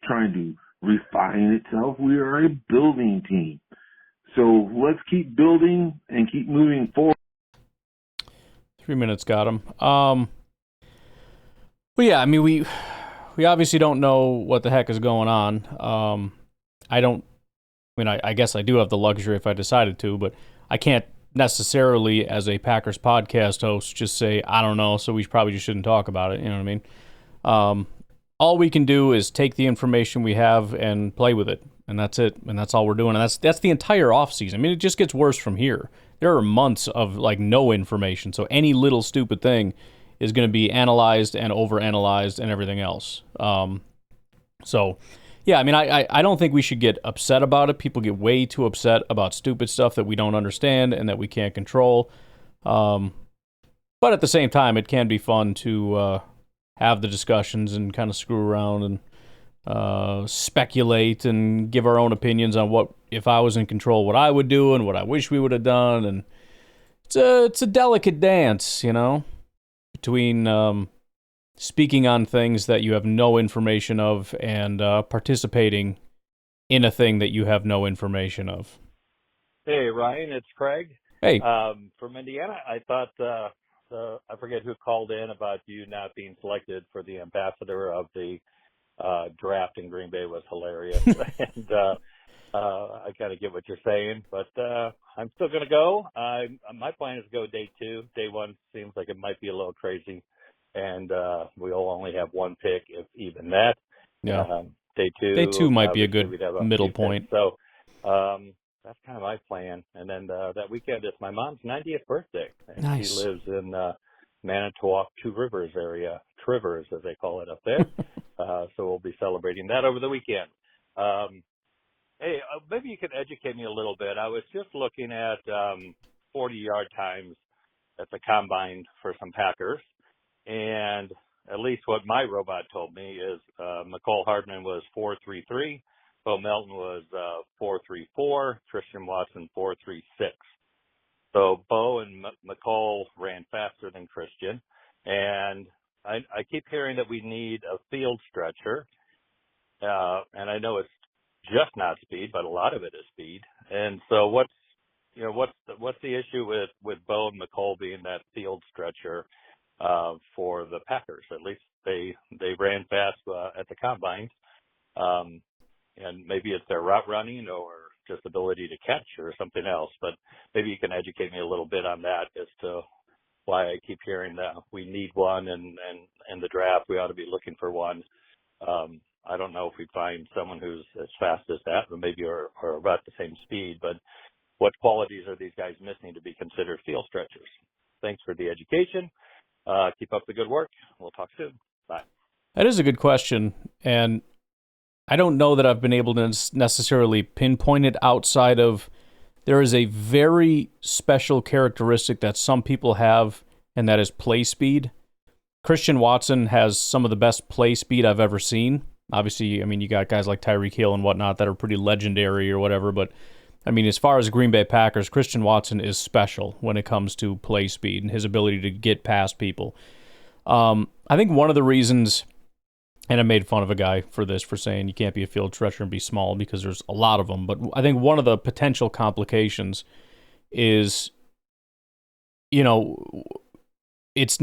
trying to refine itself. We are a building team. So let's keep building and keep moving forward. 3 minutes got him. Well, yeah, I mean, we obviously don't know what the heck is going on. I guess I do have the luxury if I decided to, but I can't necessarily, as a Packers podcast host, just say, I don't know, so we probably just shouldn't talk about it. You know what I mean? All we can do is take the information we have and play with it. And that's it. And that's all we're doing. And that's the entire offseason. I mean, it just gets worse from here. There are months of, like, no information. So any little stupid thing is going to be analyzed and overanalyzed and everything else. So, yeah, I mean, I don't think we should get upset about it. People get way too upset about stupid stuff that we don't understand and that we can't control. But at the same time, it can be fun to have the discussions and kind of screw around and speculate and give our own opinions on what, if I was in control, what I would do and what I wish we would have done. And it's a delicate dance, you know, between speaking on things that you have no information of and participating in a thing that you have no information of. Hey, Ryan, it's Craig. Hey. From Indiana. I thought, I forget who called in about you not being selected for the ambassador of the draft in Green Bay was hilarious. And I kind of get what you're saying, but I'm still going to go. My plan is to go day 2. Day 1 seems like it might be a little crazy, and we'll only have one pick, if even that. Yeah. Day 2 might be a good middle point. So that's kind of my plan. And then that weekend is my mom's 90th birthday. And nice. She lives in Manitowoc, Two Rivers area, Trivers as they call it up there. So we'll be celebrating that over the weekend. Hey, maybe you could educate me a little bit. I was just looking at 40-yard times at the combine for some Packers, and at least what my robot told me is Mecole Hardman was 4.33, Bo Melton was 4.34, Christian Watson 4.36. So Bo and Mecole ran faster than Christian, and I keep hearing that we need a field stretcher, and I know it's just not speed, but a lot of it is speed. And so what's the issue with Bo and Mecole being that field stretcher for the Packers? At least they ran fast at the combine, and maybe it's their route running or just ability to catch or something else. But maybe you can educate me a little bit on that as to why I keep hearing that we need one, and in the draft we ought to be looking for one. I don't know if we find someone who's as fast as that, or maybe are about the same speed, but what qualities are these guys missing to be considered field stretchers? Thanks for the education. Keep up the good work. We'll talk soon. Bye. That is a good question, and I don't know that I've been able to necessarily pinpoint it outside of there is a very special characteristic that some people have and that is play speed. Christian Watson has some of the best play speed I've ever seen. Obviously, I mean, you got guys like Tyreek Hill and whatnot that are pretty legendary or whatever, but I mean, as far as Green Bay Packers, Christian Watson is special when it comes to play speed and his ability to get past people. I think one of the reasons, and I made fun of a guy for this, for saying you can't be a field stretcher and be small because there's a lot of them, but I think one of the potential complications is, you know, it's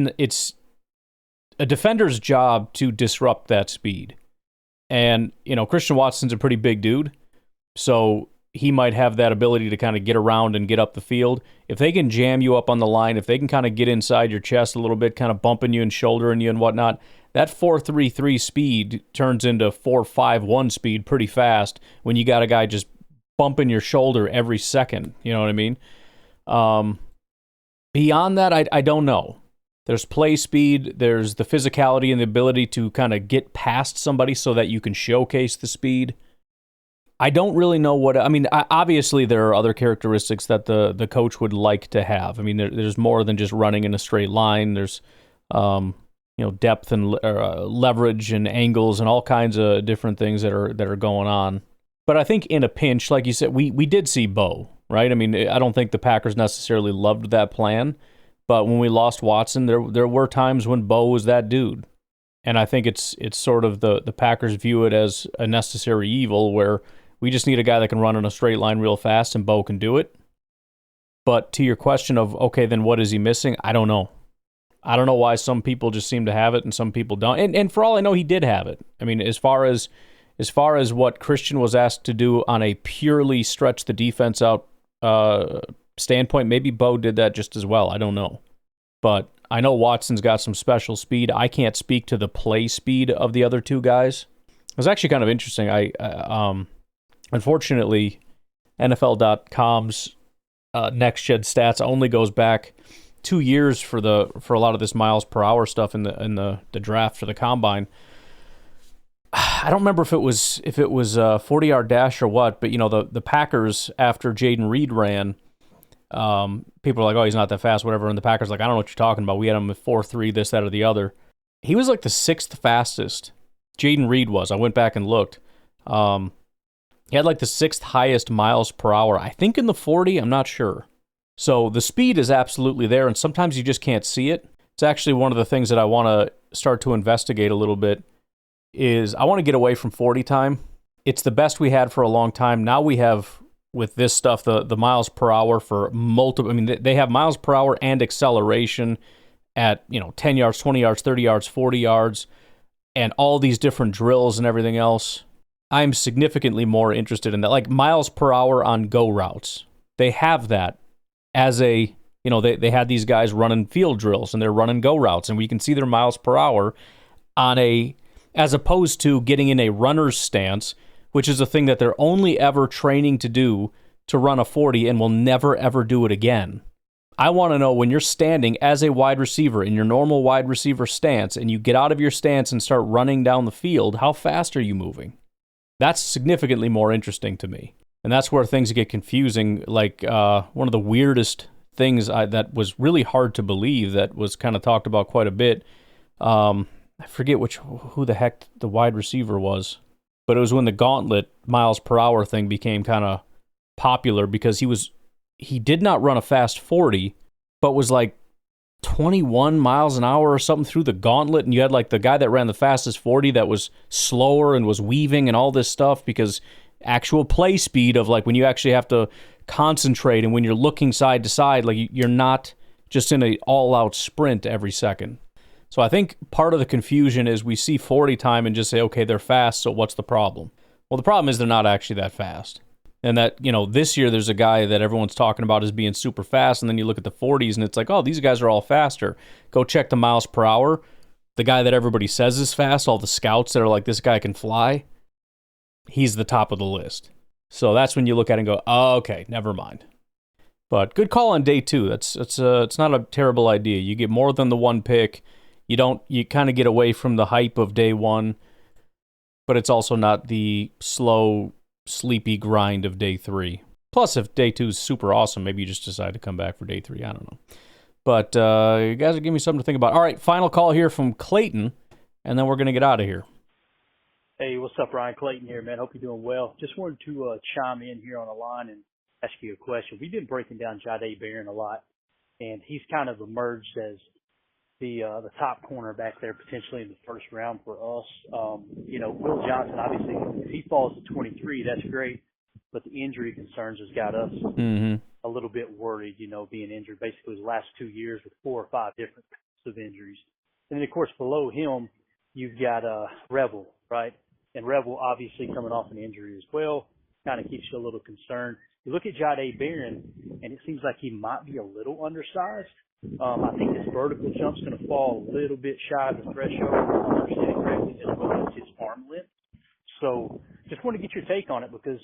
a defender's job to disrupt that speed. And, you know, Christian Watson's a pretty big dude, so he might have that ability to kind of get around and get up the field. If they can jam you up on the line, if they can kind of get inside your chest a little bit, kind of bumping you and shouldering you and whatnot, that 4.33 speed turns into 4.51 speed pretty fast when you got a guy just bumping your shoulder every second. You know what I mean? Beyond that, I don't know. There's play speed, there's the physicality and the ability to kind of get past somebody so that you can showcase the speed. I don't really know what... I mean, obviously there are other characteristics that the coach would like to have. I mean, there's more than just running in a straight line. There's, depth and leverage and angles and all kinds of different things that are going on. But I think in a pinch, like you said, we did see Bo, right? I mean, I don't think the Packers necessarily loved that plan, but when we lost Watson, there were times when Bo was that dude. And I think it's sort of the Packers view it as a necessary evil where we just need a guy that can run in a straight line real fast, and Bo can do it. But to your question of, okay, then what is he missing? I don't know. I don't know why some people just seem to have it and some people don't. And for all I know, he did have it. I mean, as far as what Christian was asked to do on a purely stretch the defense out standpoint, maybe Bo did that just as well. I don't know. But I know Watson's got some special speed. I can't speak to the play speed of the other two guys. It was actually kind of interesting. Unfortunately, NFL.com's next gen stats only goes back 2 years for a lot of this miles per hour stuff in the draft for the combine. I don't remember if it was 40-yard dash or what, but you know the Packers after Jaden Reed ran, people are like, oh, he's not that fast, whatever, and the Packers are like, I don't know what you're talking about. We had him at 4.3, this, that, or the other. He was like the sixth fastest. Jaden Reed was. I went back and looked. He had like the sixth highest miles per hour, I think in the 40, I'm not sure. So the speed is absolutely there, and sometimes you just can't see it. It's actually one of the things that I want to start to investigate a little bit is I want to get away from 40 time. It's the best we had for a long time. Now we have, with this stuff, the miles per hour for multiple... I mean, they have miles per hour and acceleration at, 10 yards, 20 yards, 30 yards, 40 yards, and all these different drills and everything else. I'm significantly more interested in that. Like miles per hour on go routes. They have that as a, they had these guys running field drills and they're running go routes and we can see their miles per hour as opposed to getting in a runner's stance, which is a thing that they're only ever training to do to run a 40 and will never ever do it again. I want to know when you're standing as a wide receiver in your normal wide receiver stance and you get out of your stance and start running down the field, how fast are you moving? That's significantly more interesting to me. And that's where things get confusing. Like one of the weirdest things that was really hard to believe that was kind of talked about quite a bit. I forget who the heck the wide receiver was, but it was when the gauntlet miles per hour thing became kind of popular because he did not run a fast 40, but was like 21 miles an hour or something through the gauntlet, and you had like the guy that ran the fastest 40 that was slower and was weaving and all this stuff because actual play speed of like when you actually have to concentrate and when you're looking side to side, like you're not just in a all-out sprint every second. So I think part of the confusion is we see 40 time and just say, okay, they're fast, so what's the problem? Well, the problem is they're not actually that fast. And that, this year there's a guy that everyone's talking about as being super fast, and then you look at the 40s and it's like, oh, these guys are all faster. Go check the miles per hour. The guy that everybody says is fast, all the scouts that are like, this guy can fly, he's the top of the list. So that's when you look at it and go, oh, okay, never mind. But good call on day two. It's not a terrible idea. You get more than the one pick. You kind of get away from the hype of day one, but it's also not the slow, sleepy grind of day three. Plus, if day two is super awesome, maybe you just decide to come back for day three. I don't know. But you guys are giving me something to think about. All right, final call here from Clayton, and then we're going to get out of here. Hey, what's up, Ryan? Clayton here, man. Hope you're doing well. Just wanted to chime in here on the line and ask you a question. We've been breaking down Jahdae Barron a lot, and he's kind of emerged as the top cornerback there potentially in the first round for us. Will Johnson, obviously, if he falls to 23, that's great, but the injury concerns has got us a little bit worried, being injured basically the last 2 years with 4 or 5 different types of injuries. And then, of course, below him, you've got Revel, right? And Revel obviously coming off an injury as well, kind of keeps you a little concerned. You look at Jahdae Barron, and it seems like he might be a little undersized. I think his vertical jump's going to fall a little bit shy of the threshold. If I'm understanding correctly, as well as his arm length. So just want to get your take on it because,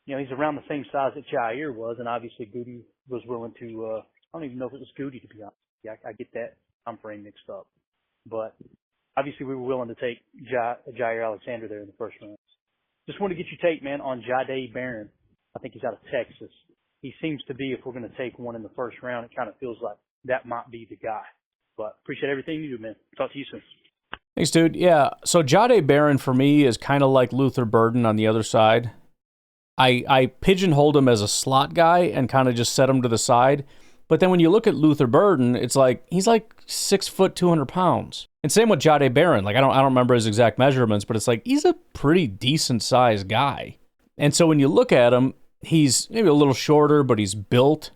he's around the same size that Jair was, and obviously Goody was willing to, I don't even know if it was Goody, to be honest. Yeah, I get that time frame mixed up. But obviously we were willing to take Jair Alexander there in the first round. Just want to get your take, man, on Jahdae Barron. I think he's out of Texas. He seems to be, if we're going to take one in the first round, it kind of feels like that might be the guy. But appreciate everything you do, man. Talk to you soon. Thanks, dude. Yeah, so Jahdae Barron for me is kind of like Luther Burden on the other side. I pigeonholed him as a slot guy and kind of just set him to the side. But then when you look at Luther Burden, it's like he's like 6 foot, 200 pounds. And same with Jahdae Barron. Like I don't remember his exact measurements, but it's like he's a pretty decent sized guy. And so when you look at him, he's maybe a little shorter, but he's built.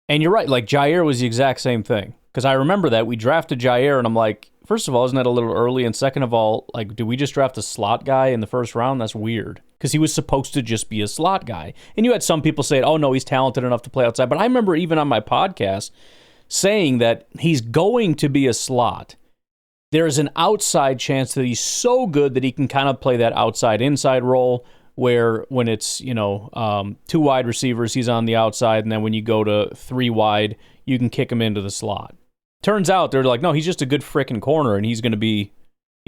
And you're right, like Jair was the exact same thing. Because I remember that we drafted Jair, and I'm like, first of all, isn't that a little early? And second of all, like, did we just draft a slot guy in the first round? That's weird. Because he was supposed to just be a slot guy. And you had some people say, oh, no, he's talented enough to play outside. But I remember even on my podcast saying that he's going to be a slot. There's an outside chance that he's so good that he can kind of play that outside-inside role where when it's, 2 wide receivers, he's on the outside. And then when you go to 3 wide, you can kick him into the slot. Turns out they're like, no, he's just a good frickin' corner, and he's gonna be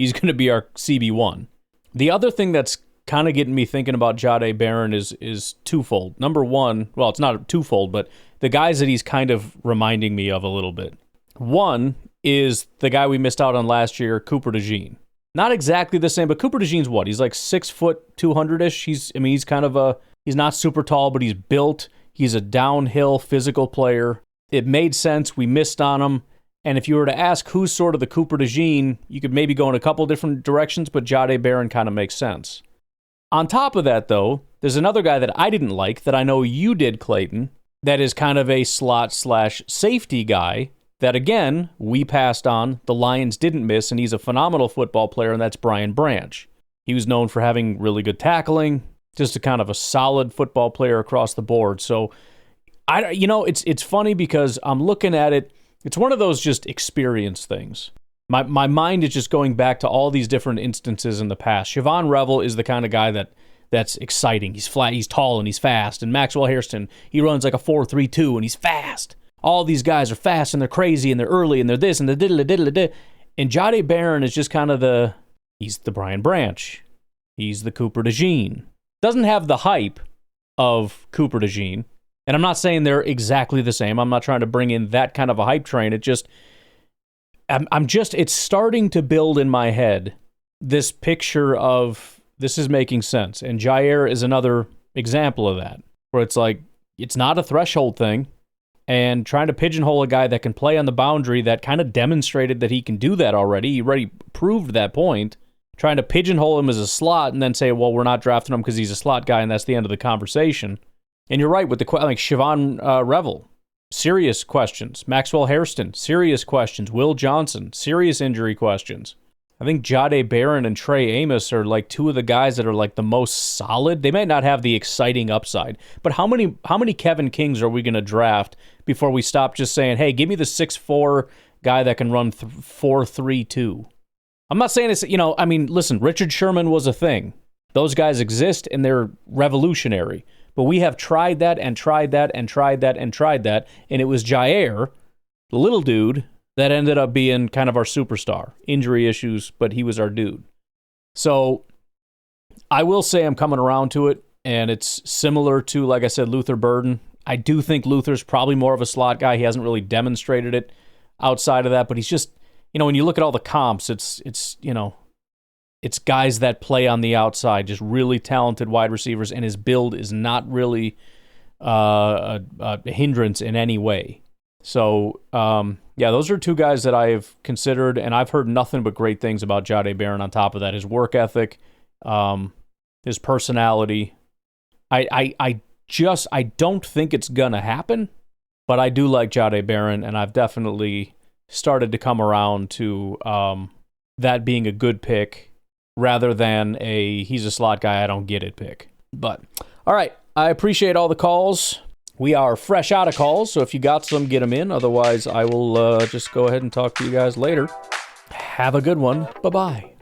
our CB1. The other thing that's kind of getting me thinking about Jahdae Barron is twofold. Number one, well, it's not twofold, but the guys that he's kind of reminding me of a little bit. One is the guy we missed out on last year, Cooper DeJean. Not exactly the same, but Cooper DeJean's what? He's like 6 foot 200-ish. He's kind of he's not super tall, but he's built. He's a downhill physical player. It made sense. We missed on him. And if you were to ask who's sort of the Cooper DeJean, you could maybe go in a couple different directions, but Jahdae Barron kind of makes sense. On top of that, though, there's another guy that I didn't like that I know you did, Clayton, that is kind of a slot/safety guy that, again, we passed on, the Lions didn't miss, and he's a phenomenal football player, and that's Brian Branch. He was known for having really good tackling, just a kind of a solid football player across the board. So, it's funny because I'm looking at it. It's one of those just experience things. My mind is just going back to all these different instances in the past. Siobhan Revel is the kind of guy that's exciting. He's flat, he's tall, and he's fast. And Maxwell Hairston, he runs like a 4.32, and he's fast. All these guys are fast, and they're crazy, and they're early, and they're this, and they're diddle-diddle-diddle. And Jahdae Barron is just kind of he's the Brian Branch. He's the Cooper DeJean. Doesn't have the hype of Cooper DeJean. And I'm not saying they're exactly the same. I'm not trying to bring in that kind of a hype train. It's starting to build in my head this picture of this is making sense. And Jair is another example of that, where it's like, it's not a threshold thing. And trying to pigeonhole a guy that can play on the boundary that kind of demonstrated that he can do that already. He already proved that point. Trying to pigeonhole him as a slot and then say, well, we're not drafting him because he's a slot guy and that's the end of the conversation. And you're right with Siobhan Revel, serious questions. Maxwell Hairston, serious questions. Will Johnson, serious injury questions. I think Jahdae Barron and Trey Amos are like two of the guys that are like the most solid. They might not have the exciting upside, but how many Kevin Kings are we going to draft before we stop just saying, hey, give me the 6'4" guy that can run 4.32? I'm not saying it's, listen, Richard Sherman was a thing. Those guys exist and they're revolutionary. But we have tried that and tried that and tried that and tried that, and it was Jair, the little dude, that ended up being kind of our superstar. Injury issues, but he was our dude. So I will say I'm coming around to it, and it's similar to, like I said, Luther Burden. I do think Luther's probably more of a slot guy. He hasn't really demonstrated it. outside of that, but he's just, when you look at all the comps, it's guys that play on the outside, just really talented wide receivers, and his build is not really a hindrance in any way. So, those are two guys that I've considered, and I've heard nothing but great things about Jahdae Barron on top of that. His work ethic, his personality. I don't think it's going to happen, but I do like Jahdae Barron, and I've definitely started to come around to that being a good pick rather than he's a slot guy, I don't get it pick. But, all right, I appreciate all the calls. We are fresh out of calls, so if you got some, get them in. Otherwise, I will just go ahead and talk to you guys later. Have a good one. Bye-bye.